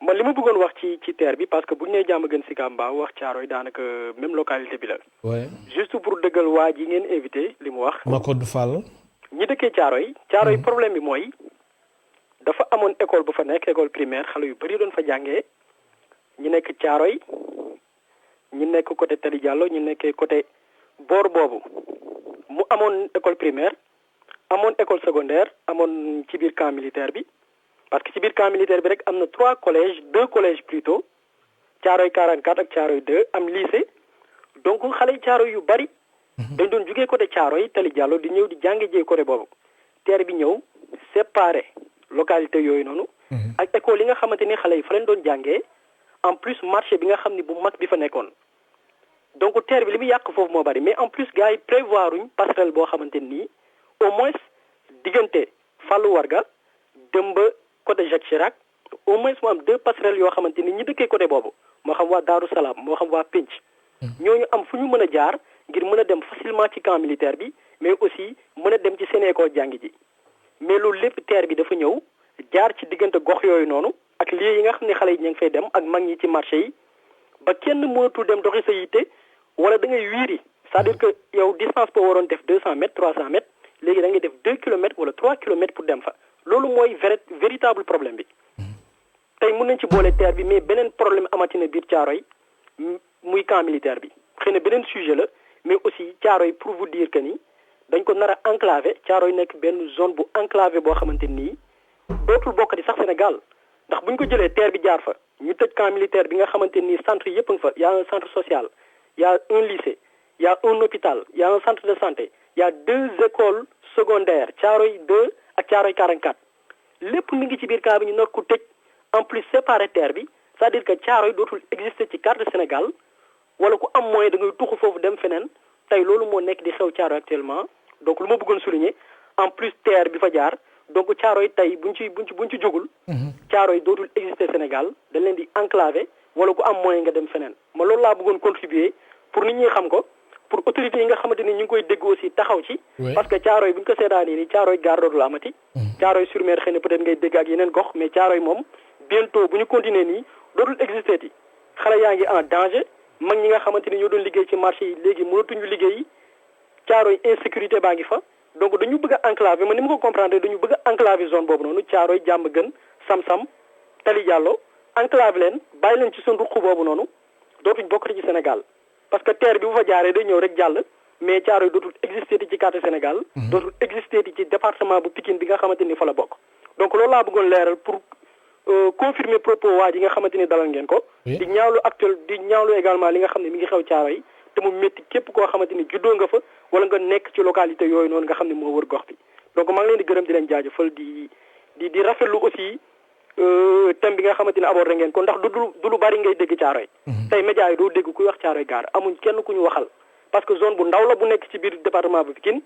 D: man li ma bëggoon wax ci terre bi parce que bu ñu nee jàmm gën si Kambaaw wax Thiaroye daanaka même localité bi la.
A: oui
D: juste pour dëggal waa ji ngeen invité li mu wax.
A: Macodou Fall.
D: ñi dëkkee Thiaroye problème bi mooy dafa amoon école bu fa nekk école primaire xale yu bëri doon fa jàngee ñi nekk Thiaroye ñi nekk côté Tali Diallo ñu nekkee côté boor boobu mu amoon école primaire amoon école secondaire amoon ci biir camp militaire bi parce que ci biir camp militaire bi rek am na 2 collèges plutôt Thiaroye 44 ak Thiaroye 2 am lycée donc xale Thiaroye yu bari dañ doon jugee côté Thiaroye Tali Diallo di ñëw di jànge jee côté boobu terre bi ñëw séparé localité yooyu noonu ak école yi nga xamante ni xale yi fa leen doon jàngee en plus marché bi nga xam ni bu mag bi fa nekkoon donc terre bi li muy yàq foofu moo bari mais en plus gars yi prévoir uñ passerelle boo xamante nii au moins diggante Fallou Warga dem ba côté Jacques Chirac au moins mu am 2 passerelles yoo xamante ni ñi dëkkee côté boobu moo xam waa Daaru Salaam moo xam waa Pénc ñooñu am fu ñu mën a jaar ngir mën a dem facilement ci camp militaire bi mais aussi mën a dem ci seen école jàngi ji mais loolu lépp terre bi dafa ñëw jaar ci diggante gox yooyu noonu ak lii yi nga xam ne xale yi ñu ngi fay dem ak mag ñi ci marché yi ba kenn mënatul dem doxi sa yitte wala da ngay wiiri c'est-à-dire que yow distance boo waroon def 200 mètres 300 mètres léegi da ngay def 2 kilomètres wala 3 kilomètres pour dem fa loolu mooy véritable problème bi tey mën nañ ci boole terre bi mais beneen problème amatina biir Thiaroye muy camp militaire bi xëy na beneen sujet la mais aussi Thiaroye pour vous dire que ni dañ ko nar a enclavé Thiaroye nekk benn zone bu enclavé boo xamante nii dootul bokkati sax Sénégal ndax bu ñu ko jëlee terre bi jaar fa ñu tëj camp militaire bi nga xamante nii centre yëpp a nga fa y a un centre social y a un lycée y a un hôpital y a un centre de santé y a 2 écoles secondaires Thiaroye 2 ak Thiaroye 44 lépp mi ngi ci biir camp bi ñu nar ko tëj en plus séparé terre bi c'est-à-dire que Thiaroye dootul exister ci carte Sénégal wala ku am moyen da ngay tuxu foofu dem feneen tey loolu moo nekk di xew Thiaroye actuellement donc lu ma bëggoon souligner en plus terre bi fa jaar donc Thiaroye tey buñ ci jógul Thiaroye dootul exister Sénégal dañ leen di enclavé wala ku am moyen nga dem feneen ma loolu laa bëggoon contribuer pour nit ñi xam ko pour autorités yi nga xamante ni ñu ngi koy dégg aussi taxaw ci parce que Thiaroye bu ñu ko seetaanee ni Thiaroye gare dootul amati Thiaroye sur Mer xëy na peut-être ngay dégg ak yeneen gox mais Thiaroye moom bientôt bu ñu continuer nii dootul exister ti xale yaa ngi en danger mag ñi nga xamante ni ñoo doon liggéey ci marché yi léegi mënatuñu liggéey Caaroy insécurité baa ngi fa donc dañu bëgg a enclaver man ni ma ko comprendre dañu bëgg a enclaver zone boobu noonu Caaroy Diamaguène Sam-Sam Tali Diallo enclaver leen bàyyi leen ci seen ruq boobu noonu dootuñ bokkati ci Sénégal parce que terre bi bu fa jaaree day ñëw rek jàll mais Caaroy dootul exister ci carte Sénégal dootul exister ci département bu Pikine bi nga xamante ni fa la bokk donc loolu laa bëggoon leeral pour confirmer propos waa ji nga xamante ni dalal ngeen ko di ñaawlu également li nga xam ne mi ngi xew Caaroy te mu métti képp koo xamante ni juddoo nga fa wala nga nekk ci localité yooyu noonu nga xam ne moo wër gox bi donc maa ngi leen di gërëm di leen jaajëfal di rafetlu aussi thème bi nga xamante ni abordé ngeen ko ndax du lu bari ngay dégg Caaroy tey média yi doo dégg kuy wax Caaroy gaar amuñ kenn ku ñu waxal parce que zone bu ndaw la bu nekk ci biir département bu Pikine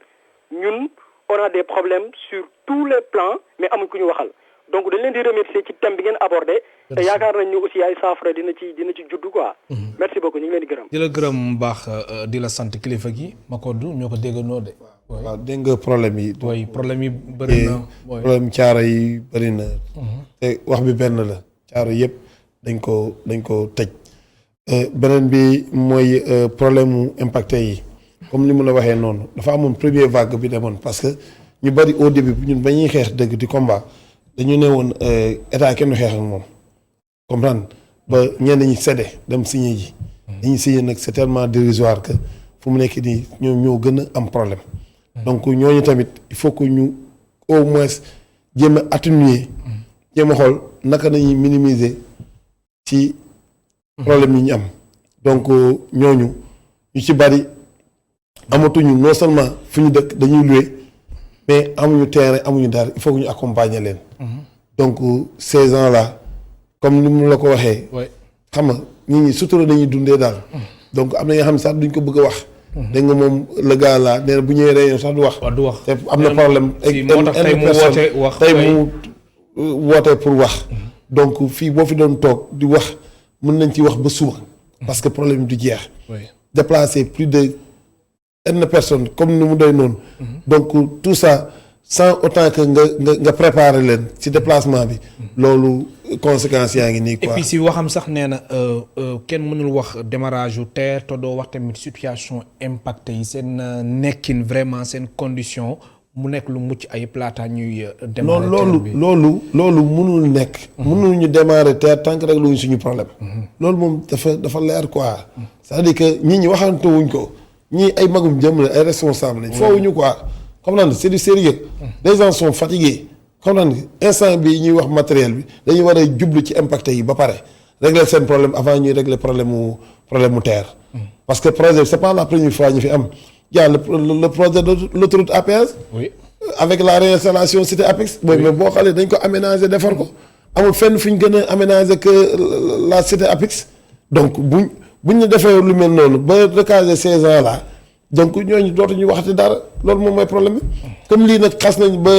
D: ñun on a des problèmes sur tous les plans mais amuñ ku ñu waxal donc dañ leen di remercier ci thème bi ngeen abordé te yaakaar nañ ni aussi ay saafara dina ci juddu quoi. merci beaucoup ñu ngi leen di gërëm.
A: di la gërëm bu baax di la sant kilifa gi Makodou ñoo ko déggandoo de.
B: waaw dégg nga problème yi.
A: oui problème yi bëri na.
B: problème caaro yi bëri na. te wax bi benn la caaro yëpp dañ ko tëj. beneen bi mooy problème mu impacté yi comme ni mu la waxee noonu dafa amoon première vague bi demoon parce que ñu bëri au début ñun ba ñuy xeex dëgg di combat dañu ne woon état kenn du xeex ak moom comprendre ba ñenn ñi séddee dem signé ji. dañuy signé nag c'est tellement dérisoire que fu mu nekk nii ñoo gën a am problème. donc ñooñu tamit il faut que ñu au moins jéem a atténuer. jéem a xool naka nañuy minimiser ci. problème yi ñu am donc ñooñu ñu ci bari amatuñu non seulement fu ñu dëkk dañuy louer mais amuñu terrain amuñu dara il faut que ñu accompagner leen. donc ces gens là comme ni mu la ko waxee. xam nga nit ñi sutura dañuy dundee daal. donc am na nga xam ne sax duñ ko bëgg a wax. dégg nga moom le gars là nee na bu ñëwee réunion sax du wax.
A: du wax
B: te am na problème.
A: moo tax tey mu woote wax
B: tey mu woote pour wax. donc fii boo fi doon toog di wax. mën nañ ci wax ba suba parce que problème du jeex déplacer plus de une personne comme ni mu doy noonu donc tout ça sans autant que nga préparer leen ci déplacement bi loolu conséquences yaa ngi nii quoi.
A: et puis si waxam sax nee na kenn mënul wax démarrage yu terre te doo wax tamit situation impacté yi seen nekkin vraiment seen condition mu nekk lu mucc ay plata ñuy démarrer
B: loolu mënul nekk. mënul ñu démarrer terre tant que rek lu suñu problème. loolu moom dafa leer quoi. c'est-à-dire que ñi waxante wuñ ko ñii ay magum jëm la ay responsable lañ. foowuñu quoi comme naan c'est du sérieux. les gens sont fatigués comme naan instant bi ñuy wax matériel bi dañuy war a jublu ci impacté yi ba pare régler seen problème avant ñuy régler problème mu terre. parce que projet c'est pas la première fois ñu fi am. Il y a le projet de l'autoroute à péage. Oui. Avec la réinstallation cité Apex. Oui. Mais boo xoolee dañ ko aménager defar ko. amul fenn fu ñu gën a aménager que la cité Apex. donc buñ ñu defee lu mel noonu ba recaser ces gens là donc ñooñu dootuñu waxati dara loolu moom mooy problème bi. comme lii nag xas nañ ba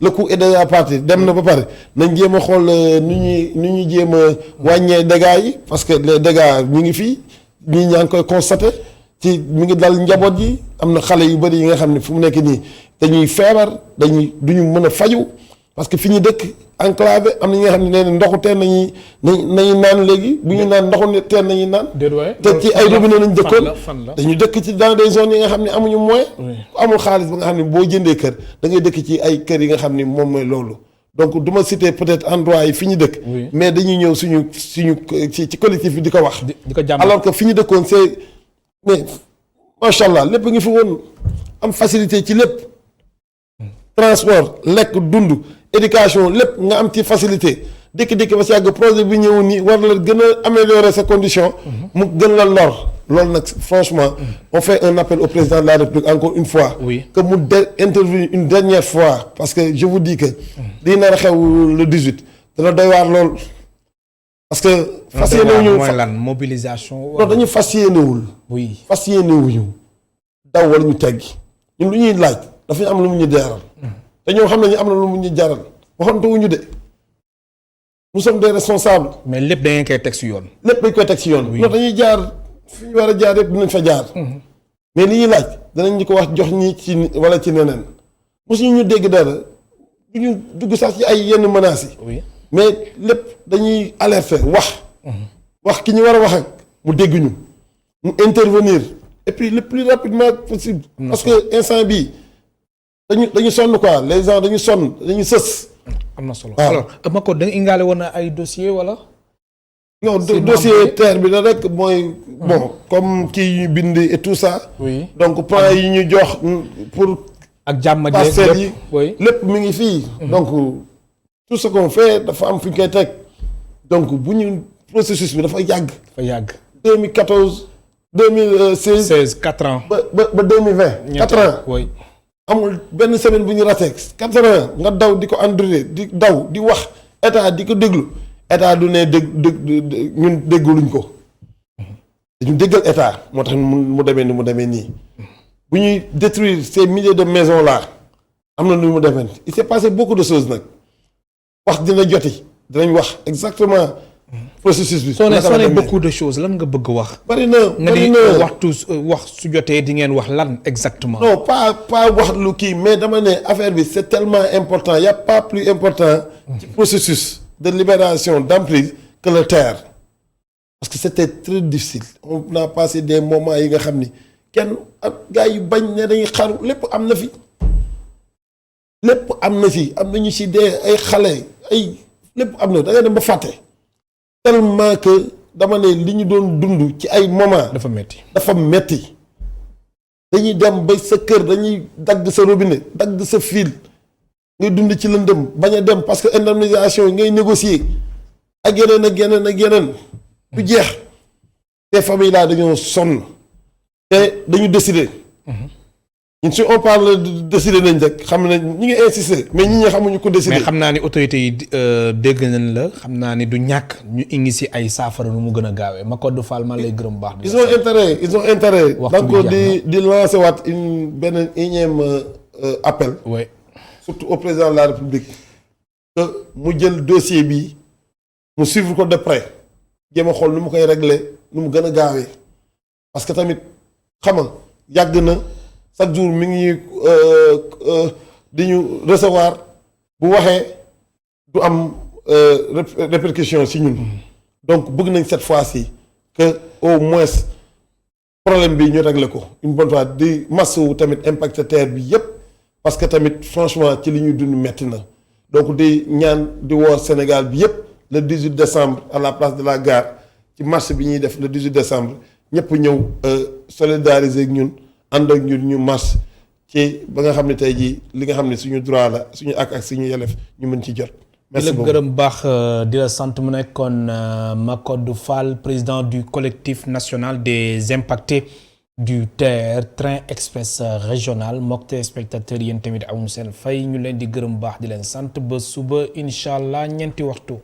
B: le coup est déjà parti dem na ba pare nañ jéem a xool nu ñuy jéem a wàññee dégâts yi parce que les dégâts ñu ngi fii ñii ñaa ngi koy constater. ci mi ngi dal njaboot yi am na xale yu bëri yi nga xam ne fu mu nekk nii dañuy feebar duñu mën a faju parce que fi ñu dëkk enclavé am na ñi nga xam ne nee na ndoxu teen nañuy naan léegi bu ñu naan ndoxu teen nañuy naan te ci ay robinet nañ dëkkoon dañu dëkk ci dans des zones yi nga xam ne amuñu moyen amul xaalis ba nga xam ne boo jëndee kër da ngay dëkk ci ay kër yi nga xam ne moom mooy loolu donc du ma citer peut-être endroit yi fi ñu dëkk mais dañuy ñëw suñu ci collectif bi di ko wax alors que fi ñu dëkkoon c'est mais macha allah lépp ngi fi woon am facilité ci lépp transport lekk dund éducation lépp nga am ci facilité dikk ba si yàgg projet bi ñëw nii war la gën a améliorer sa condition mu gën la lor loolu nag franchement on fait un appel au président de la République encore une fois que mu intervenir une dernière fois parce que je vous dis que lii nar a xew le 18 dana doy waar lool parce que fas yéenewuñu
A: mooy lan mobilisation.
B: non dañu fas yéenewul. oui fas yéenewuñu daw wala ñu teggi ñun lu ñuy laaj dafa am lu mu ñu jaral. te ñoo xam ne ñu am na lu mu ñu jaral waxante wuñu de nous sommes des responsables.
A: mais lépp da ngeen koy teg si yoon.
B: lépp dañ koy teg si yoon. non dañuy jaar fi ñu war a jaar yëpp dinañ fa jaar. mais li ñuy laaj danañ ñu ko wax jox ñi ci wala ci neneen mosuñu ñu dégg dara du ñu dugg sax ci ay yenn menaces yi. mais lépp dañuy alerter wax ki ñu war a wax ak mu dégg ñu mu intervenir et puis le plus rapidement possible. parce que instant bi dañu sonn quoi les gens dañu sonn dañu sës.
A: am na solo alors Macodou da nga ingaale woon ay dossier wala.
B: non dossier terre bi la rek mooy. bon comme kii ñu bind et tout ça.
A: oui
B: donc plan yi ñu jox pour.
A: ak jàmm
B: parcelles yi lépp mi ngi fii. donc tout ce qu'on fait dafa am fu ñu koy teg. donc bu ñu processus bi dafa yàgg. 2014 2016.
A: 16 4 ans.
B: ba 2020. 4 ans
A: oui.
B: amul benn semaine bu ñu raté 4 ans nga daw di ko enduré di daw di wax état di ko déglu état du ne ñun dégguluñ ko. dañu déggal état moo tax mu demee ni mu demee nii. bu ñuy détruire ces milliers de maisons là am na nu mu demee il s'est passé beaucoup de choses nag wax dina joti dinañ wax exactement processus bi.
A: soo ne beaucoup de choses lan nga bëgg wax.
B: bari na
A: wax su jotee di ngeen wax lan exactement.
B: non pas wax lu kii mais dama ne affaire bi c'est tellement important y a pas plus important ci processus de libération d'emprise que le terre parce que c'était très difficile on a passé des moments yi nga xam ni kenn ak gars yu bañ ne dañuy xaru lépp am na fi am na ñu ci dee ay xale ay lépp am na da nga dem ba fàtte tellement que dama ne li ñu doon dund ci ay moment
A: dafa
B: metti dañuy dem ba sa kër dañuy dagg sa robinet dagg sa fil ngay dund ci lëndëm bañ a dem parce que indemnisation ngay négocier ak yeneen du jeex ces familles là dañoo sonn te dañu décider. ñun si on parle de décider nañ rek xam nañ ñi ngi insister mais ñi xamuñu ko décider.
A: mais xam naa ni autorités yi dégg nañ la xam naa ni du ñàkk ñu indi si ay saafara nu mu gën a gaawee Macodou Fall man lay gërëm baax.
B: ils ont intérêt. donc di lancer waat benn énième appel.
A: oui
B: surtout au président de la République. que mu jël dossier bi mu suivre ko de près jéem a xool nu mu koy régler nu mu gën a gaawee parce que tamit xam nga yàgg na. chaque jour mi ngi di ñu recevoir bu waxee du am répercussion ci ñun donc bëgg nañ cette fois-ci que au moins problème bi ñu régler ko une bonne fois di masu tamit impacté terre bi yépp parce que tamit franchement ci li ñuy dund metti na donc di ñaan di woo Sénégal bi yépp le 18 décembre à la place de la gare ci marche bi ñuy def le 18 décembre ñépp ñëw solidariser ak ñun ànd ak ñun ñu marche ci ba nga xam ne tey jii li nga xam ne suñu droit la suñu ak suñu yelef ñu mën ci jot. merci beaucoup
A: di la gërëm baax di la sant mu nekkoon Macodou Fall président du collectif national des impactés du TER train express régional mbokk téléspectateurs yéen tamit amuñu seen fay ñu leen di gërëm baax di leen sant ba suba incha allah ñeenti waxtu.